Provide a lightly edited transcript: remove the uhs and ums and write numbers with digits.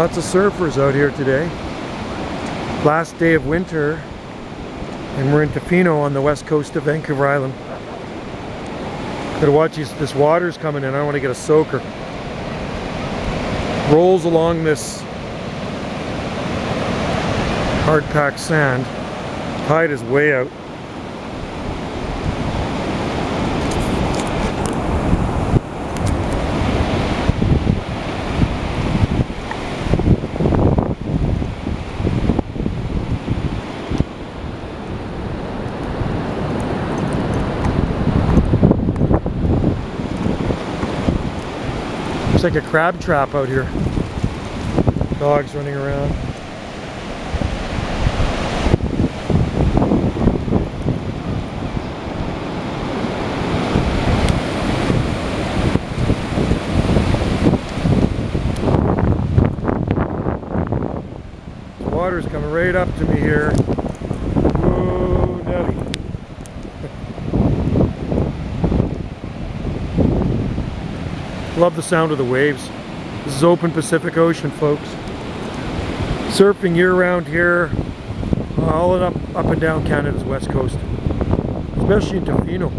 Lots of surfers out here today. Last day of winter, and we're in Tofino on the west coast of Vancouver Island. Gotta watch this water's coming in. I don't want to get a soaker. Rolls along this hard packed sand. Tide is way out. It's like a crab trap out here. Dogs running around. The water's coming right up to me here. Whoa, nutty. Love the sound of the waves. This is open Pacific Ocean, folks. Surfing year-round here, all up and down Canada's west coast, especially in Tofino.